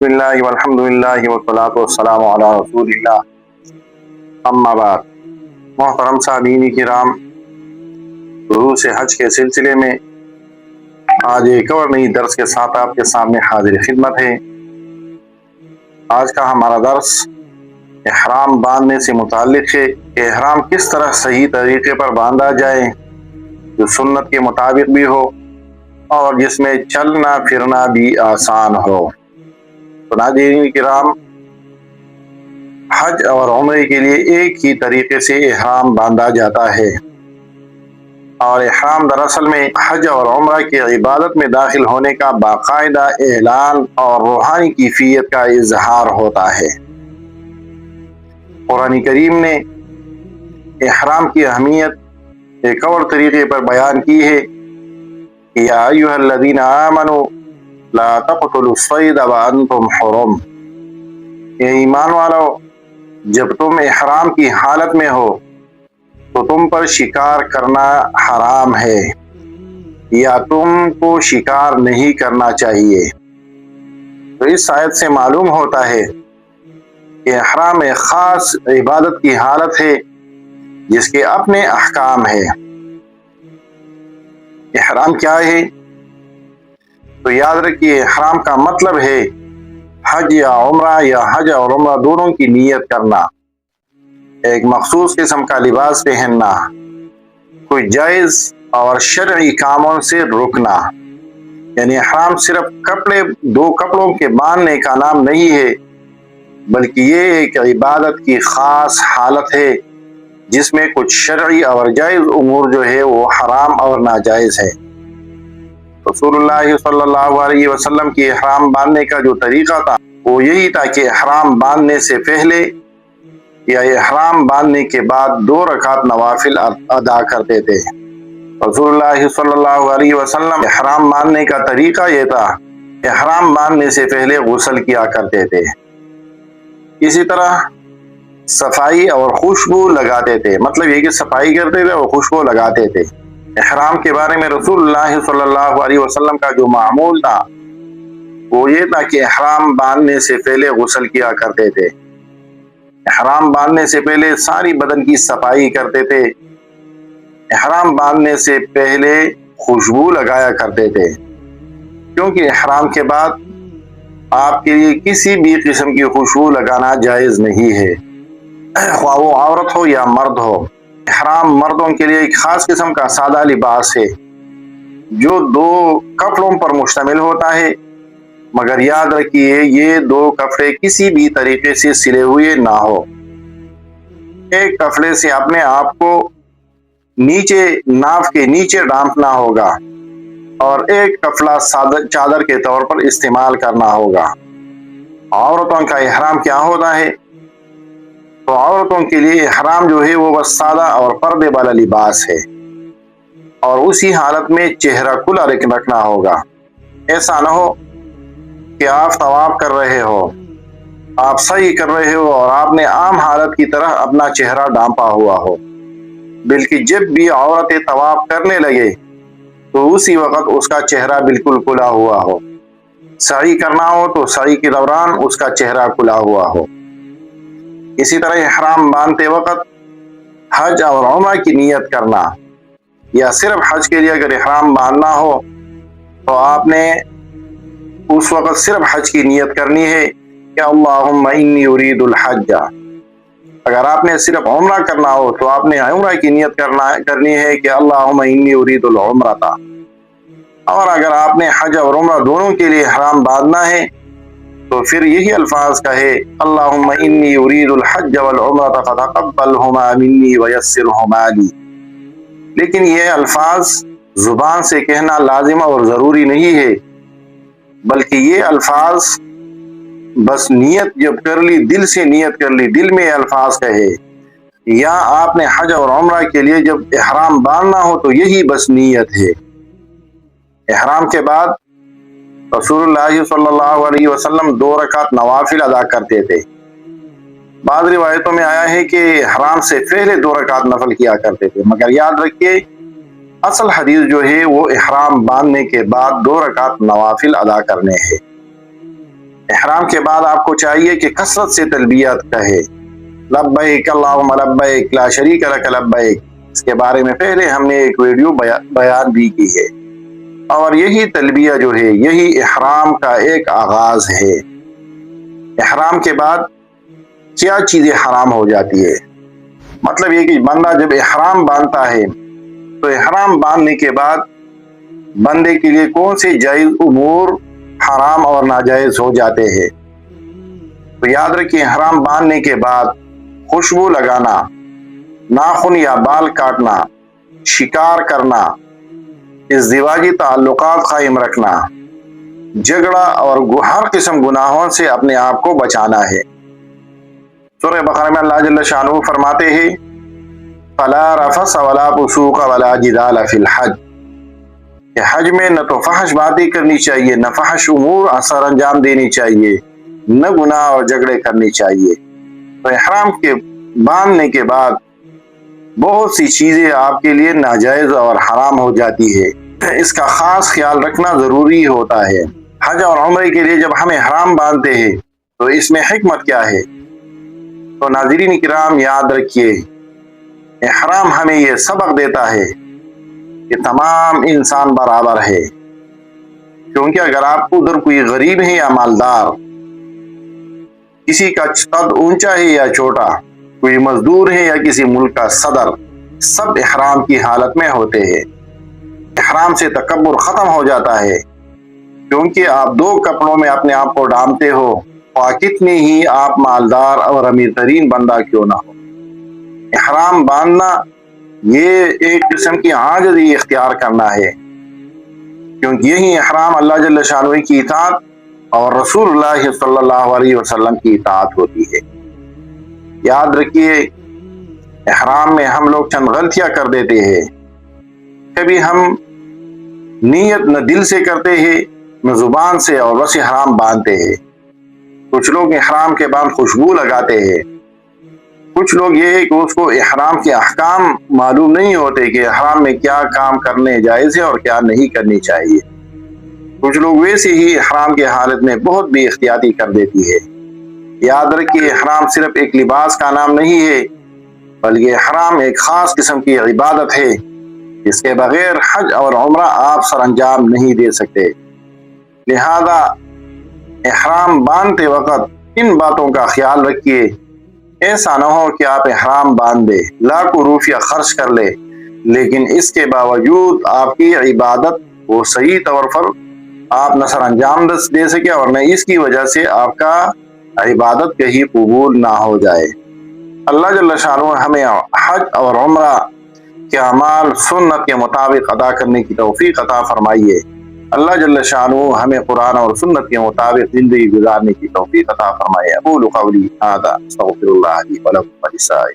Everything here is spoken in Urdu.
بسم اللہ والحمد للہ والصلاۃ والسلام علی رسول اللہ، اما بعد۔ محترم سامعین کرام، دروس حج کے سلسلے میں آج ایک اور نئی درس کے ساتھ آپ کے سامنے حاضر خدمت ہے۔ آج کا ہمارا درس احرام باندھنے سے متعلق ہے کہ احرام کس طرح صحیح طریقے پر باندھا جائے جو سنت کے مطابق بھی ہو اور جس میں چلنا پھرنا بھی آسان ہو۔ تو ناظرین کرام، حج اور عمرے کے لیے ایک ہی طریقے سے احرام باندھا جاتا ہے، اور احرام دراصل میں حج اور عمرہ کی عبادت میں داخل ہونے کا باقاعدہ اعلان اور روحانی کیفیت کا اظہار ہوتا ہے۔ قرآن کریم نے احرام کی اہمیت ایک اور طریقے پر بیان کی ہے کہ یا ایھا الذین آمنوا لا تقتلوا الصید وانتم حرم، اے ایمان والو، جب تم احرام کی حالت میں ہو تو تم پر شکار کرنا حرام ہے یا تم کو شکار نہیں کرنا چاہیے۔ تو اس آیت سے معلوم ہوتا ہے کہ احرام ایک خاص عبادت کی حالت ہے جس کے اپنے احکام ہے۔ احرام کیا ہے؟ تو یاد رکھیے، احرام کا مطلب ہے حج یا حج اور عمرہ دونوں کی نیت کرنا، ایک مخصوص قسم کا لباس پہننا، کوئی جائز اور شرعی کاموں سے رکنا۔ یعنی احرام صرف دو کپڑوں کے باندھنے کا نام نہیں ہے، بلکہ یہ ایک عبادت کی خاص حالت ہے جس میں کچھ شرعی اور جائز امور جو ہے وہ حرام اور ناجائز ہے۔ رسول اللہ صلی اللہ علیہ وسلم کی احرام باندھنے کا جو طریقہ تھا وہ یہی تھا کہ احرام باندھنے سے پہلے یا احرام باندھنے کے بعد 2 رکعت نوافل ادا کرتے تھے۔ رسول اللہ صلی اللہ علیہ وسلم احرام باندھنے کا طریقہ یہ تھا، احرام باندھنے سے پہلے غسل کیا کرتے تھے، اسی طرح صفائی اور خوشبو لگاتے تھے، مطلب یہ کہ صفائی کرتے تھے اور خوشبو لگاتے تھے۔ احرام کے بارے میں رسول اللہ صلی اللہ علیہ وسلم کا جو معمول تھا وہ یہ تھا کہ احرام باندھنے سے پہلے غسل کیا کرتے تھے، احرام باندھنے سے پہلے ساری بدن کی صفائی کرتے تھے، احرام باندھنے سے پہلے خوشبو لگایا کرتے تھے، کیونکہ احرام کے بعد آپ کے لیے کسی بھی قسم کی خوشبو لگانا جائز نہیں ہے، خواہ وہ عورت ہو یا مرد ہو۔ احرام مردوں کے لیے ایک خاص قسم کا سادہ لباس ہے جو 2 کپڑوں پر مشتمل ہوتا ہے، مگر یاد رکھیے یہ 2 کپڑے کسی بھی طریقے سے سلے ہوئے نہ ہو۔ ایک کپڑے سے اپنے آپ کو نیچے ناف کے نیچے ڈھانپنا ہوگا اور ایک کپڑا چادر کے طور پر استعمال کرنا ہوگا۔ عورتوں کا احرام کیا ہوتا ہے؟ تو عورتوں کے لیے احرام جو ہے وہ بس سادہ اور پردے والا لباس ہے، اور اسی حالت میں چہرہ کھلا رکھنا ہوگا۔ ایسا نہ ہو کہ آپ طواف کر رہے ہو، آپ سعی کر رہے ہو اور آپ نے عام حالت کی طرح اپنا چہرہ ڈھانپا ہوا ہو، بلکہ جب بھی عورتیں طواف کرنے لگے تو اسی وقت اس کا چہرہ بالکل کھلا ہوا ہو، سعی کرنا ہو تو سعی کے دوران اس کا چہرہ کھلا ہوا ہو۔ اسی طرح احرام باندھتے وقت حج اور عمرہ کی نیت کرنا، یا صرف حج کے لیے اگر احرام باندھنا ہو تو آپ نے اس وقت صرف حج کی نیت کرنی ہے کہ اللہم انی ارید الحج۔ اگر آپ نے صرف عمرہ کرنا ہو تو آپ نے عمرہ کی نیت کرنی ہے کہ اللہم انی ارید العمرۃ۔ اور اگر آپ نے حج اور عمرہ دونوں کے لیے احرام باندھنا ہے تو پھر یہی الفاظ کہے اللہم انی ارید الحج والعمرۃ فتقبلہما منی ویسرہما لی۔ لیکن یہ الفاظ زبان سے کہنا لازم اور ضروری نہیں ہے، بلکہ یہ الفاظ بس نیت جب کر لی، دل سے نیت کر لی، دل میں الفاظ کہے، یا آپ نے حج اور عمرہ کے لیے جب احرام باندھنا ہو تو یہی بس نیت ہے۔ احرام کے بعد رسول اللہ صلی اللہ علیہ وسلم 2 رکعت نوافل ادا کرتے تھے۔ بعض روایتوں میں آیا ہے کہ احرام سے پہلے 2 رکعت نفل کیا کرتے تھے، مگر یاد رکھیے اصل حدیث جو ہے وہ احرام باندھنے کے بعد 2 رکعت نوافل ادا کرنے ہیں۔ احرام کے بعد آپ کو چاہیے کہ کثرت سے تلبیت کہے، لبیک اللہم لبیک لا شریک لک لبیک۔ اس کے بارے میں پہلے ہم نے ایک ویڈیو بیان بھی کی ہے، اور یہی تلبیہ جو ہے یہی احرام کا ایک آغاز ہے۔ احرام کے بعد کیا چیزیں حرام ہو جاتی ہے؟ مطلب یہ کہ بندہ جب احرام باندھتا ہے تو احرام باندھنے کے بعد بندے کے لیے کون سے جائز امور حرام اور ناجائز ہو جاتے ہیں؟ تو یاد رکھیے، احرام باندھنے کے بعد خوشبو لگانا، ناخن یا بال کاٹنا، شکار کرنا، ازدواجی تعلقات قائم رکھنا، جھگڑا اور ہر قسم گناہوں سے اپنے آپ کو بچانا ہے۔ سورہ بقرہ میں اللہ جل شانہ فرماتے ہیں فَلَا رَفَثَ وَلَا فُسُوقَ وَلَا جِدَالَ فِي الْحَجِّ، کہ حج میں نہ تو فحش باتیں کرنی چاہیے، نہ فحش امور سر انجام دینی چاہیے، نہ گناہ اور جھگڑے کرنی چاہیے۔ تو احرام کے باندھنے کے بعد بہت سی چیزیں آپ کے لیے ناجائز اور حرام ہو جاتی ہے، اس کا خاص خیال رکھنا ضروری ہوتا ہے۔ حج اور عمرے کے لیے جب ہم احرام باندھتے ہیں تو اس میں حکمت کیا ہے؟ تو ناظرین کرام یاد رکھیے، احرام ہمیں یہ سبق دیتا ہے کہ تمام انسان برابر ہے، کیونکہ اگر آپ ادھر کوئی غریب ہے یا مالدار، کسی کا قد اونچا ہے یا چھوٹا، کوئی مزدور ہے یا کسی ملک کا صدر، سب احرام کی حالت میں ہوتے ہیں۔ احرام سے تکبر ختم ہو جاتا ہے، کیونکہ آپ دو کپڑوں میں اپنے آپ کو ڈھانپتے ہو، خواہ کتنی ہی آپ مالدار اور امیر ترین بندہ کیوں نہ ہو۔ احرام باندھنا یہ ایک قسم کی عاجزی اختیار کرنا ہے، کیونکہ یہی احرام اللہ جل شانہ کی اطاعت اور رسول اللہ صلی اللہ علیہ وسلم کی اطاعت ہوتی ہے۔ یاد رکھیے، احرام میں ہم لوگ چند غلطیاں کر دیتے ہیں۔ کبھی ہم نیت نہ دل سے کرتے ہیں نہ زبان سے، اور بس احرام باندھتے ہیں۔ کچھ لوگ احرام کے بعد خوشبو لگاتے ہیں، کچھ لوگ یہ ہے کہ اس کو احرام کے احکام معلوم نہیں ہوتے کہ احرام میں کیا کام کرنے جائز ہے اور کیا نہیں کرنی چاہیے۔ کچھ لوگ ویسے ہی احرام کے حالت میں بہت بے احتیاطی کر دیتی ہے۔ یاد رکھیے، احرام صرف ایک لباس کا نام نہیں ہے، بلکہ احرام ایک خاص قسم کی عبادت ہے جس کے بغیر حج اور عمرہ آپ سر انجام نہیں دے سکتے۔ لہذا احرام باندھتے وقت ان باتوں کا خیال رکھیے۔ ایسا نہ ہو کہ آپ احرام باندھ دے، لاکھوں روپیہ خرچ کر لے، لیکن اس کے باوجود آپ کی عبادت وہ صحیح طور پر آپ نہ سر انجام دے سکے، اور نہ اس کی وجہ سے آپ کا عبادت کہیں قبول نہ ہو جائے۔ اللہ جل شانہ ہمیں حج اور عمرہ کے اعمال سنت کے مطابق ادا کرنے کی توفیق عطا فرمائیے۔ اللہ جل شانہ ہمیں قرآن اور سنت کے مطابق زندگی گزارنے کی توفیق عطا فرمائے۔ اقول قولی ھذا استغفر اللہ لی ولکم ولسائر